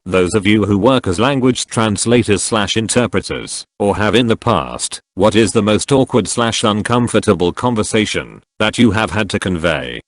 Those of you who work as language translators/interpreters, or have in the past, what is the most awkward/uncomfortable conversation that you have had to convey?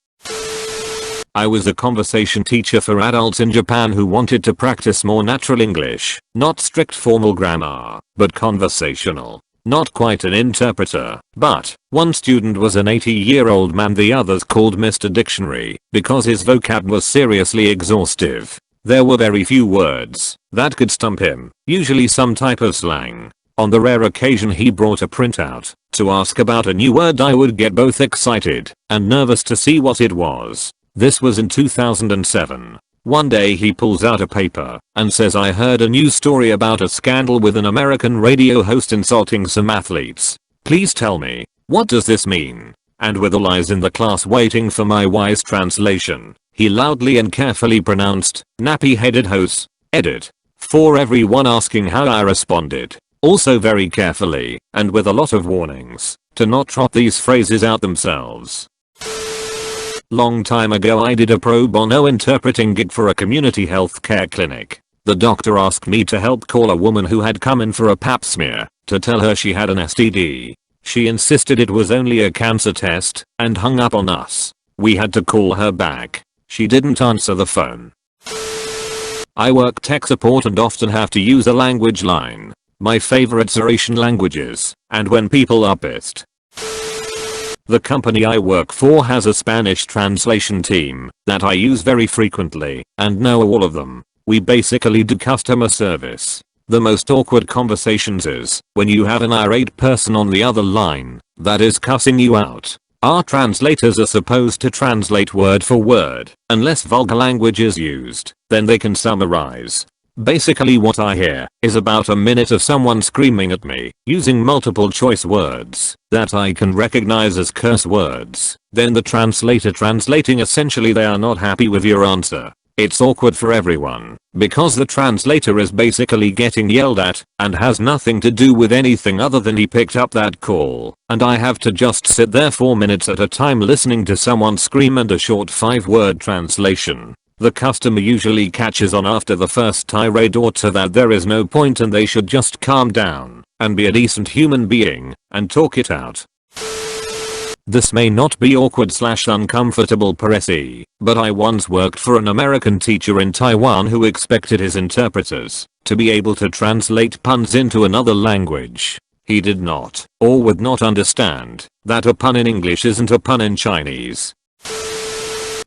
I was a conversation teacher for adults in Japan who wanted to practice more natural English, not strict formal grammar, but conversational. Not quite an interpreter, but one student was an 80-year-old man, the others called Mr. Dictionary, because his vocab was seriously exhaustive. There were very few words that could stump him, usually some type of slang. On the rare occasion he brought a printout to ask about a new word, I would get both excited and nervous to see what it was. This was in 2007. One day he pulls out a paper and says, I heard a news story about a scandal with an American radio host insulting some athletes. Please tell me, what does this mean? And with all eyes in the class waiting for my wise translation, he loudly and carefully pronounced, nappy-headed hosts. Edit. For everyone asking how I responded. Also very carefully, and with a lot of warnings, to not trot these phrases out themselves. Long time ago I did a pro bono interpreting gig for a community healthcare clinic. The doctor asked me to help call a woman who had come in for a pap smear to tell her she had an STD. She insisted it was only a cancer test and hung up on us. We had to call her back. She didn't answer the phone. I work tech support and often have to use a language line. My favorites are Asian languages, and when people are pissed. The company I work for has a Spanish translation team that I use very frequently and know all of them. We basically do customer service. The most awkward conversations is when you have an irate person on the other line that is cussing you out. Our translators are supposed to translate word for word unless vulgar language is used, then they can summarize. Basically what I hear is about a minute of someone screaming at me using multiple choice words that I can recognize as curse words. Then the translator translating, essentially they are not happy with your answer. It's awkward for everyone because the translator is basically getting yelled at and has nothing to do with anything other than he picked up that call, and I have to just sit there 4 minutes at a time listening to someone scream and a short 5-word translation. The customer usually catches on after the first tirade or two that there is no point and they should just calm down and be a decent human being and talk it out. This may not be awkward/uncomfortable per se, but I once worked for an American teacher in Taiwan who expected his interpreters to be able to translate puns into another language. He did not, or would not understand, that a pun in English isn't a pun in Chinese.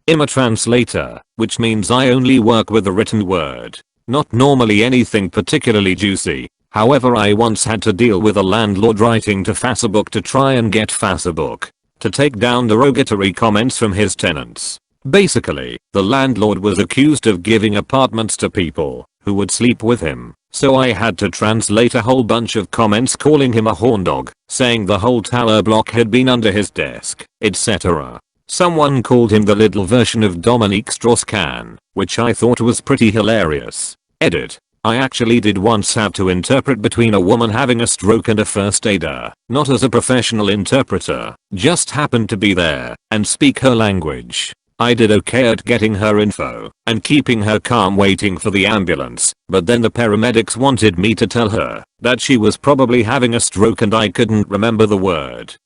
I'm a translator, which means I only work with a written word. Not normally anything particularly juicy. However, I once had to deal with a landlord writing to Facebook to try and get Facebook to take down derogatory comments from his tenants. Basically, the landlord was accused of giving apartments to people who would sleep with him. So I had to translate a whole bunch of comments calling him a horndog, saying the whole tower block had been under his desk, etc. Someone called him the little version of Dominique Strauss-Kahn, which I thought was pretty hilarious. Edit. I actually did once have to interpret between a woman having a stroke and a first aider, not as a professional interpreter, just happened to be there and speak her language. I did okay at getting her info and keeping her calm waiting for the ambulance, but then the paramedics wanted me to tell her that she was probably having a stroke and I couldn't remember the word.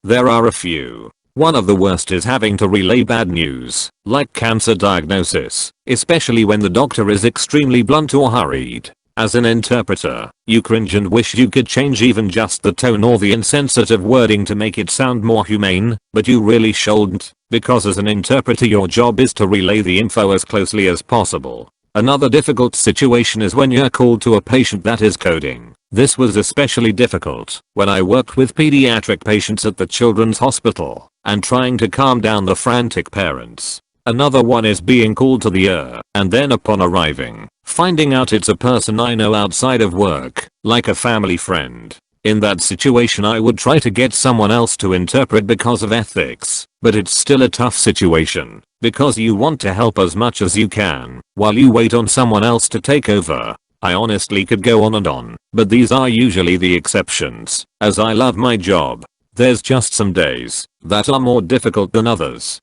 There are a few. One of the worst is having to relay bad news, like cancer diagnosis, especially when the doctor is extremely blunt or hurried. As an interpreter, you cringe and wish you could change even just the tone or the insensitive wording to make it sound more humane, but you really shouldn't, because as an interpreter your job is to relay the info as closely as possible. Another difficult situation is when you're called to a patient that is coding. This was especially difficult when I worked with pediatric patients at the children's hospital and trying to calm down the frantic parents. Another one is being called to the ER and then upon arriving, finding out it's a person I know outside of work, like a family friend. In that situation I would try to get someone else to interpret because of ethics, but it's still a tough situation because you want to help as much as you can while you wait on someone else to take over. I honestly could go on, but these are usually the exceptions, as I love my job. There's just some days that are more difficult than others.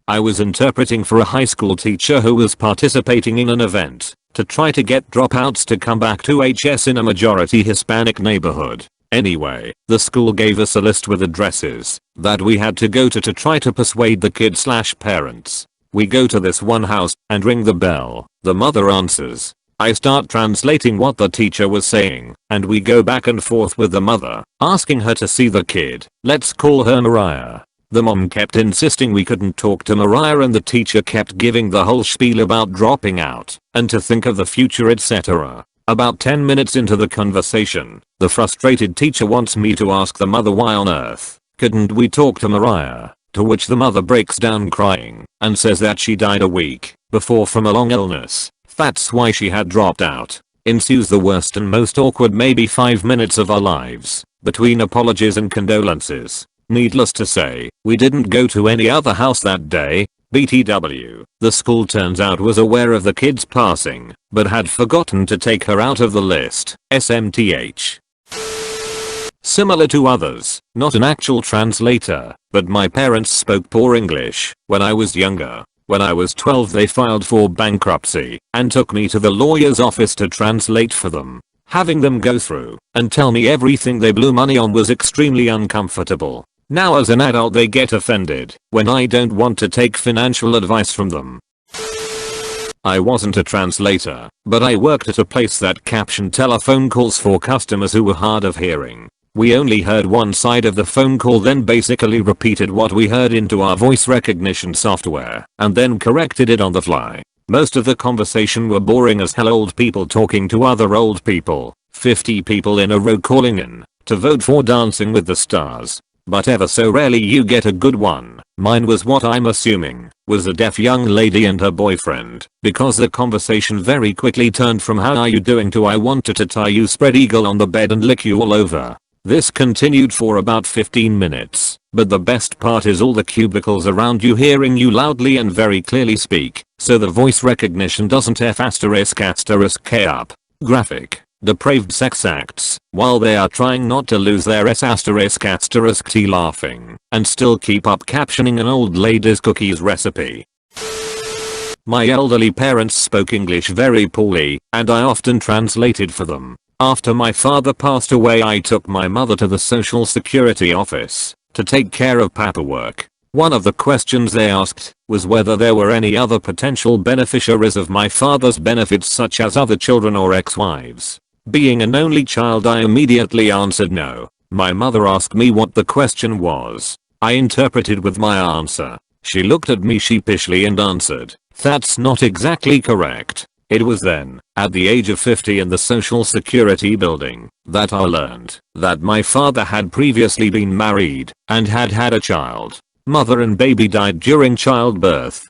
I was interpreting for a high school teacher who was participating in an event to try to get dropouts to come back to HS in a majority Hispanic neighborhood. Anyway, the school gave us a list with addresses that we had to go to try to persuade the kids/parents. We go to this one house and ring the bell. The mother answers. I start translating what the teacher was saying, and we go back and forth with the mother, asking her to see the kid. Let's call her Mariah. The mom kept insisting we couldn't talk to Mariah, and the teacher kept giving the whole spiel about dropping out and to think of the future, etc. About 10 minutes into the conversation, the frustrated teacher wants me to ask the mother why on earth couldn't we talk to Mariah, to which the mother breaks down crying and says that she died a week before from a long illness. That's why she had dropped out. Ensues the worst and most awkward maybe 5 minutes of our lives, between apologies and condolences. Needless to say, we didn't go to any other house that day. BTW. The school turns out was aware of the kid's passing, but had forgotten to take her out of the list. SMTH. Similar to others, not an actual translator, but my parents spoke poor English when I was younger. When I was 12 they filed for bankruptcy and took me to the lawyer's office to translate for them. Having them go through and tell me everything they blew money on was extremely uncomfortable. Now as an adult they get offended when I don't want to take financial advice from them. I wasn't a translator, but I worked at a place that captioned telephone calls for customers who were hard of hearing. We only heard one side of the phone call, then basically repeated what we heard into our voice recognition software and then corrected it on the fly. Most of the conversation were boring as hell, old people talking to other old people, 50 people in a row calling in to vote for Dancing with the Stars. But ever so rarely you get a good one. Mine was what I'm assuming was a deaf young lady and her boyfriend, because the conversation very quickly turned from how are you doing to I wanted to tie you spread eagle on the bed and lick you all over. This continued for about 15 minutes, but the best part is all the cubicles around you hearing you loudly and very clearly speak, so the voice recognition doesn't F***K up. Graphic. Depraved sex acts, while they are trying not to lose their S***T laughing, and still keep up captioning an old lady's cookies recipe. My elderly parents spoke English very poorly, and I often translated for them. After my father passed away I took my mother to the Social Security office to take care of paperwork. One of the questions they asked was whether there were any other potential beneficiaries of my father's benefits, such as other children or ex-wives. Being an only child I immediately answered no. My mother asked me what the question was. I interpreted with my answer. She looked at me sheepishly and answered, "That's not exactly correct." It was then, at the age of 50 in the Social Security building, that I learned that my father had previously been married and had had a child. Mother and baby died during childbirth.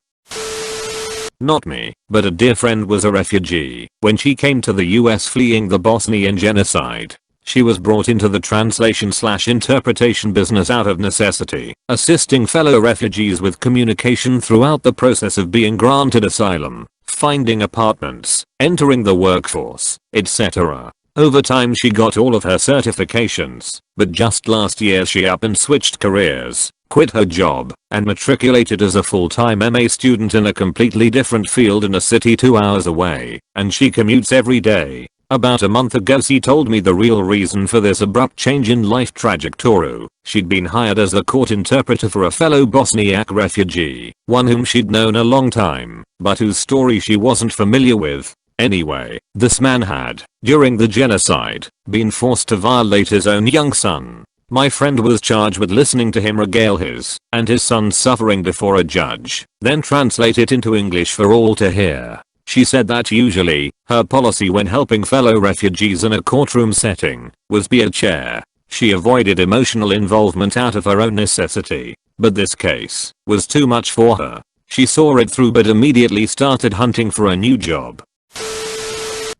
Not me, but a dear friend was a refugee when she came to the US fleeing the Bosnian genocide. She was brought into the translation/interpretation business out of necessity, assisting fellow refugees with communication throughout the process of being granted asylum, finding apartments, entering the workforce, etc. Over time she got all of her certifications, but just last year she up and switched careers, quit her job, and matriculated as a full-time MA student in a completely different field in a city 2 hours away, and she commutes every day. About a month ago she told me the real reason for this abrupt change in life trajectory. She'd been hired as a court interpreter for a fellow Bosniak refugee, one whom she'd known a long time, but whose story she wasn't familiar with. Anyway, this man had, during the genocide, been forced to violate his own young son. My friend was charged with listening to him regale his and his son's suffering before a judge, then translate it into English for all to hear. She said that usually, her policy when helping fellow refugees in a courtroom setting was be a chair. She avoided emotional involvement out of her own necessity, but this case was too much for her. She saw it through but immediately started hunting for a new job.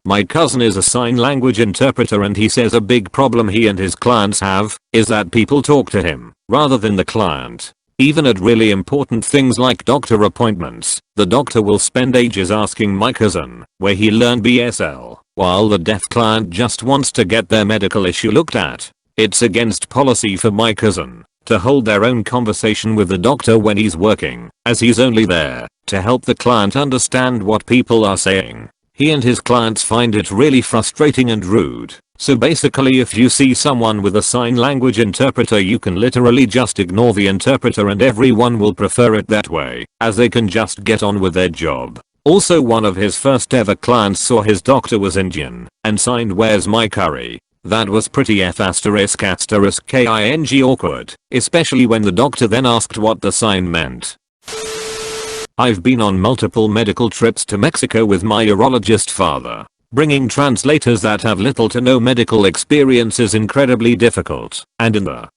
My cousin is a sign language interpreter and he says a big problem he and his clients have is that people talk to him rather than the client. Even at really important things like doctor appointments, the doctor will spend ages asking my cousin where he learned BSL, while the deaf client just wants to get their medical issue looked at. It's against policy for my cousin to hold their own conversation with the doctor when he's working, as he's only there to help the client understand what people are saying. He and his clients find it really frustrating and rude. So basically, if you see someone with a sign language interpreter, you can literally just ignore the interpreter and everyone will prefer it that way, as they can just get on with their job. Also, one of his first ever clients saw his doctor was Indian and signed "Where's my curry?" That was pretty ***king awkward, especially when the doctor then asked what the sign meant. I've been on multiple medical trips to Mexico with my urologist father. Bringing translators that have little to no medical experience is incredibly difficult, and in the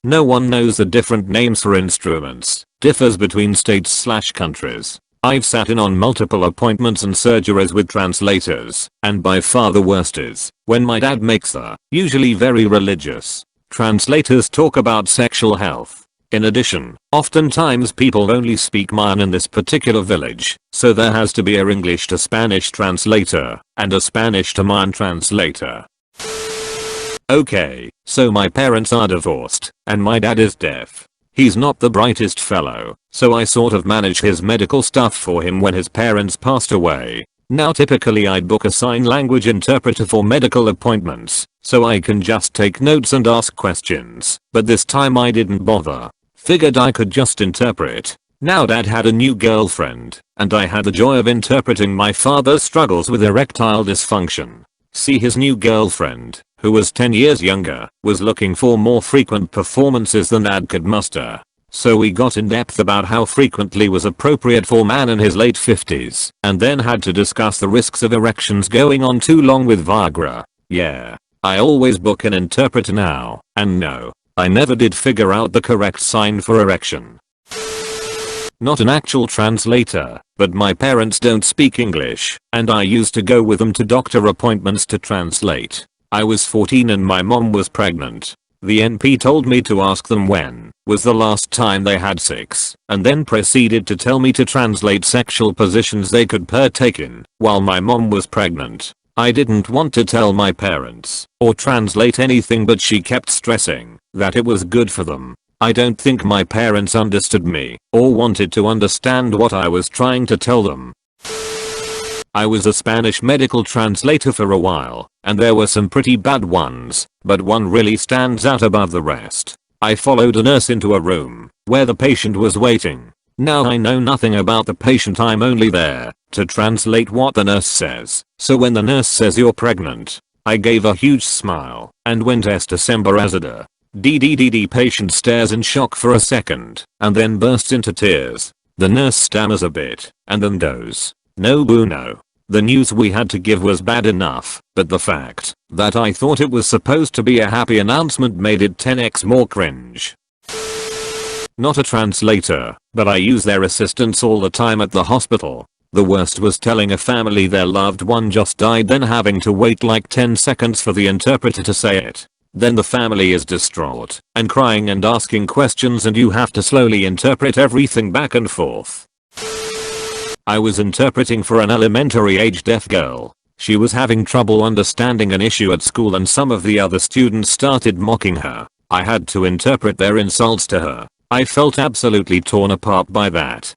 no one knows the different names for instruments differs between states/countries. I've sat in on multiple appointments and surgeries with translators, and by far the worst is when my dad makes the usually very religious translators talk about sexual health. In addition, oftentimes people only speak Mayan in this particular village, so there has to be a English to Spanish translator and a Spanish to Mayan translator. Okay, so my parents are divorced, and my dad is deaf. He's not the brightest fellow, so I sort of manage his medical stuff for him when his parents passed away. Now typically I'd book a sign language interpreter for medical appointments, so I can just take notes and ask questions, but this time I didn't bother. Figured I could just interpret. Now dad had a new girlfriend, and I had the joy of interpreting my father's struggles with erectile dysfunction. See, his new girlfriend, who was 10 years younger, was looking for more frequent performances than dad could muster. So we got in depth about how frequently was appropriate for a man in his late 50s, and then had to discuss the risks of erections going on too long with Viagra. Yeah, I always book an interpreter now, and no, I never did figure out the correct sign for erection. Not an actual translator, but my parents don't speak English, and I used to go with them to doctor appointments to translate. I was 14 and my mom was pregnant. The NP told me to ask them when was the last time they had sex, and then proceeded to tell me to translate sexual positions they could partake in while my mom was pregnant. I didn't want to tell my parents or translate anything, but she kept stressing that it was good for them. I don't think my parents understood me or wanted to understand what I was trying to tell them. I was a Spanish medical translator for a while, and there were some pretty bad ones, but one really stands out above the rest. I followed a nurse into a room where the patient was waiting. Now I know nothing about the patient, I'm only there to translate what the nurse says. So when the nurse says you're pregnant, I gave a huge smile and went Estasembarazada. DDDD. Patient stares in shock for a second and then bursts into tears. The nurse stammers a bit and then goes, "No bueno." The news we had to give was bad enough, but the fact that I thought it was supposed to be a happy announcement made it 10x more cringe. Not a translator, but I use their assistants all the time at the hospital. The worst was telling a family their loved one just died, then having to wait like 10 seconds for the interpreter to say it. Then the family is distraught and crying and asking questions, and you have to slowly interpret everything back and forth. I was interpreting for an elementary age deaf girl. She was having trouble understanding an issue at school and some of the other students started mocking her. I had to interpret their insults to her. I felt absolutely torn apart by that.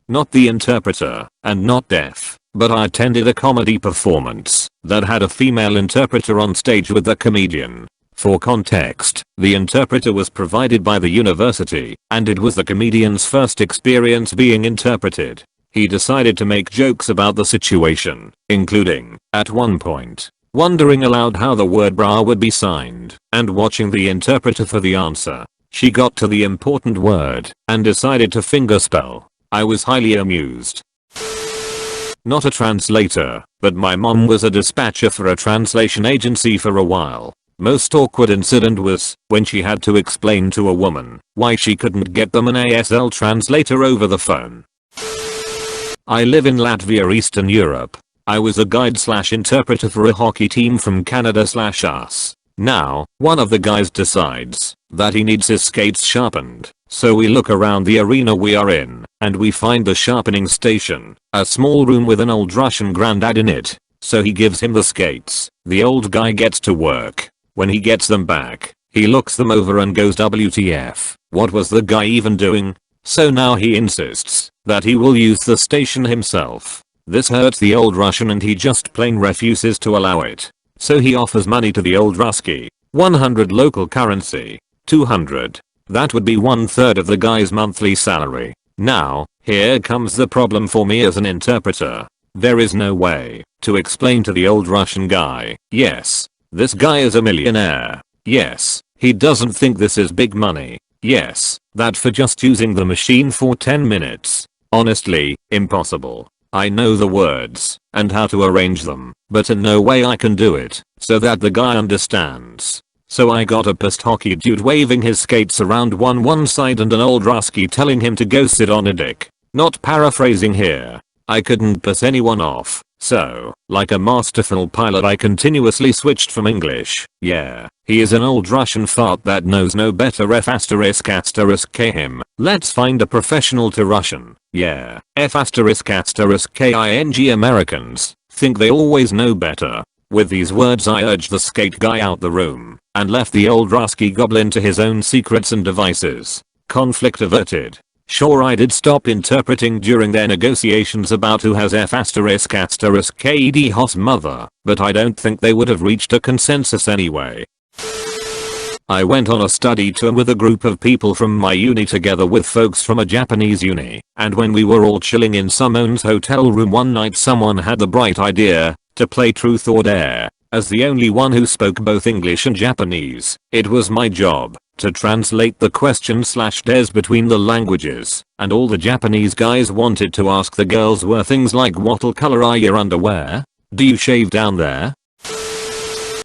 Not the interpreter, and not deaf, but I attended a comedy performance that had a female interpreter on stage with the comedian. For context, the interpreter was provided by the university, and it was the comedian's first experience being interpreted. He decided to make jokes about the situation, including, at one point, wondering aloud how the word bra would be signed, and watching the interpreter for the answer. She got to the important word, and decided to fingerspell. I was highly amused. Not a translator, but my mom was a dispatcher for a translation agency for a while. Most awkward incident was when she had to explain to a woman why she couldn't get them an ASL translator over the phone. I live in Latvia, Eastern Europe. I was a guide/interpreter for a hockey team from Canada/us. Now, one of the guys decides that he needs his skates sharpened. So we look around the arena we are in, and we find the sharpening station, a small room with an old Russian granddad in it. So he gives him the skates. The old guy gets to work. When he gets them back, He looks them over and goes WTF, what was the guy even doing? So now he insists that he will use the station himself. This hurts the old Russian and he just plain refuses to allow it. So he offers money to the old Rusky. 100 local currency. 200. That would be 1/3 of the guy's monthly salary. Now, here comes the problem for me as an interpreter. There is no way to explain to the old Russian guy, yes, this guy is a millionaire. Yes, he doesn't think this is big money. Yes, that for just using the machine for 10 minutes. Honestly, impossible. I know the words and how to arrange them, but in no way I can do it so that the guy understands. So I got a pissed hockey dude waving his skates around one side and an old Rusky telling him to go sit on a dick. Not paraphrasing here. I couldn't piss anyone off. So, like a masterful pilot, I continuously switched from English. Yeah, he is an old Russian fart that knows no better. F***k him. Let's find a professional to Russian. Yeah, F***king Americans think they always know better. With these words I urged the skate guy out the room and left the old Rusky goblin to his own secrets and devices. Conflict averted. Sure, I did stop interpreting during their negotiations about who has F***KD Hoss mother, but I don't think they would have reached a consensus anyway. I went on a study tour with a group of people from my uni together with folks from a Japanese uni, and when we were all chilling in someone's hotel room one night, someone had the bright idea to play truth or dare. As the only one who spoke both English and Japanese, it was my job to translate the question/dares between the languages, and all the Japanese guys wanted to ask the girls were things like, what color are your underwear? Do you shave down there?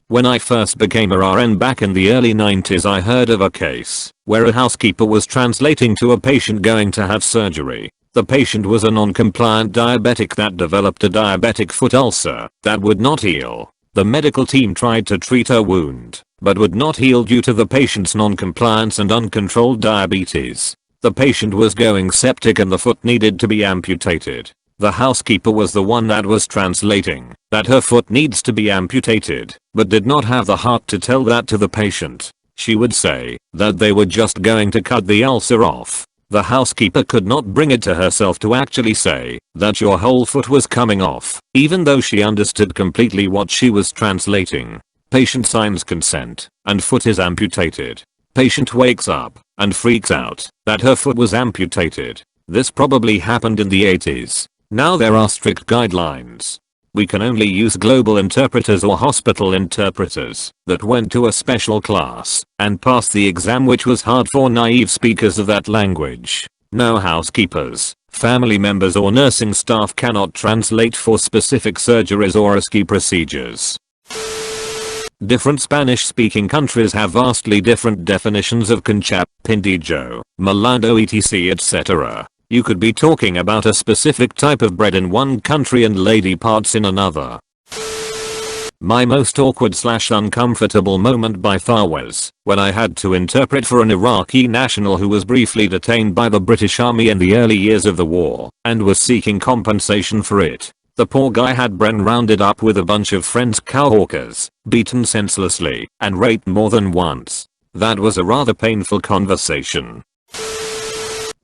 When I first became a RN back in the early 90s, I heard of a case where a housekeeper was translating to a patient going to have surgery. The patient was a non-compliant diabetic that developed a diabetic foot ulcer that would not heal. The medical team tried to treat her wound, but would not heal due to the patient's non-compliance and uncontrolled diabetes. The patient was going septic and the foot needed to be amputated. The housekeeper was the one that was translating that her foot needs to be amputated, but did not have the heart to tell that to the patient. She would say that they were just going to cut the ulcer off. The housekeeper could not bring it to herself to actually say that your whole foot was coming off, even though she understood completely what she was translating. Patient signs consent, and foot is amputated. Patient wakes up and freaks out that her foot was amputated. This probably happened in the 80s. Now there are strict guidelines. We can only use global interpreters or hospital interpreters that went to a special class and passed the exam, which was hard for naive speakers of that language. No housekeepers, family members or nursing staff cannot translate for specific surgeries or risky procedures. Different Spanish-speaking countries have vastly different definitions of conchap, pindijo, malando etc. etc. You could be talking about a specific type of bread in one country and lady parts in another. My most awkward/uncomfortable moment by far was when I had to interpret for an Iraqi national who was briefly detained by the British Army in the early years of the war and was seeking compensation for it. The poor guy had been rounded up with a bunch of friends cowhawkers, beaten senselessly, and raped more than once. That was a rather painful conversation.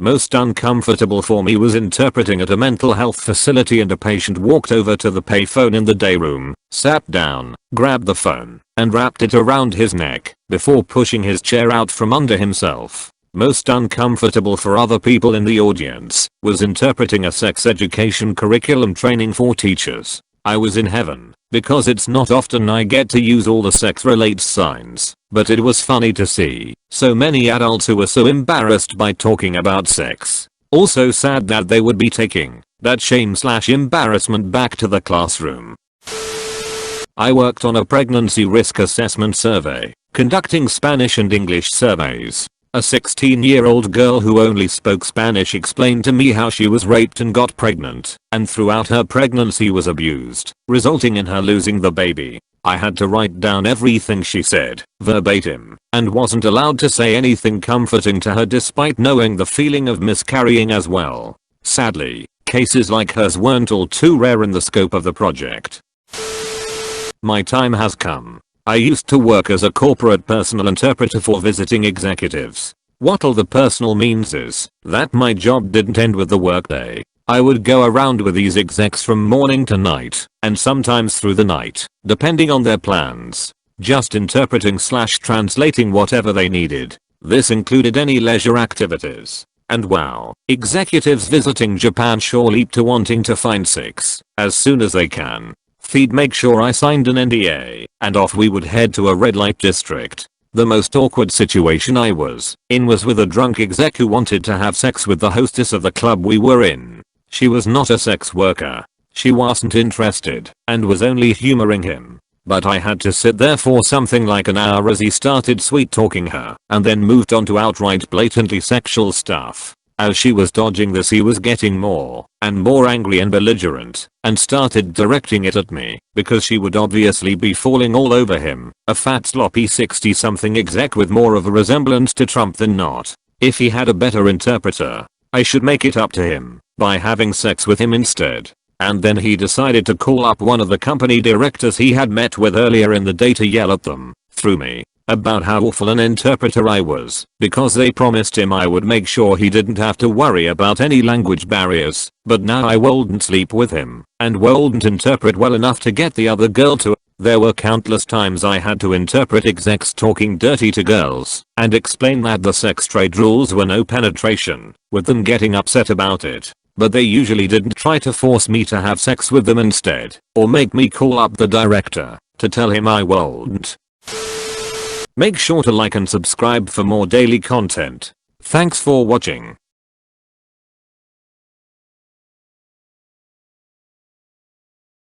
Most uncomfortable for me was interpreting at a mental health facility, and a patient walked over to the payphone in the day room, sat down, grabbed the phone, and wrapped it around his neck before pushing his chair out from under himself. Most uncomfortable for other people in the audience was interpreting a sex education curriculum training for teachers. I was in heaven, because it's not often I get to use all the sex-related signs, but it was funny to see so many adults who were so embarrassed by talking about sex. Also sad that they would be taking that shame/embarrassment back to the classroom. I worked on a pregnancy risk assessment survey, conducting Spanish and English surveys. A 16-year-old girl who only spoke Spanish explained to me how she was raped and got pregnant, and throughout her pregnancy was abused, resulting in her losing the baby. I had to write down everything she said, verbatim, and wasn't allowed to say anything comforting to her despite knowing the feeling of miscarrying as well. Sadly, cases like hers weren't all too rare in the scope of the project. My time has come. I used to work as a corporate personal interpreter for visiting executives. What all the personal means is that my job didn't end with the workday. I would go around with these execs from morning to night, and sometimes through the night, depending on their plans, just interpreting / translating whatever they needed. This included any leisure activities. And wow, executives visiting Japan sure leap to wanting to find sex as soon as they can. Fe'd make sure I signed an NDA, and off we would head to a red light district. The most awkward situation I was in was with a drunk exec who wanted to have sex with the hostess of the club we were in. She was not a sex worker. She wasn't interested and was only humoring him. But I had to sit there for something like an hour as he started sweet talking her and then moved on to outright blatantly sexual stuff. As she was dodging this, he was getting more and more angry and belligerent and started directing it at me because she would obviously be falling all over him, a fat sloppy 60-something exec with more of a resemblance to Trump than not. If he had a better interpreter, I should make it up to him by having sex with him instead. And then he decided to call up one of the company directors he had met with earlier in the day to yell at them, through me, about how awful an interpreter I was because they promised him I would make sure he didn't have to worry about any language barriers, but now I wouldn't sleep with him and wouldn't interpret well enough to get the other girl to. There were countless times I had to interpret execs talking dirty to girls and explain that the sex trade rules were no penetration, with them getting upset about it. But they usually didn't try to force me to have sex with them instead, or make me call up the director to tell him I wouldn't. Make sure to like and subscribe for more daily content. Thanks for watching.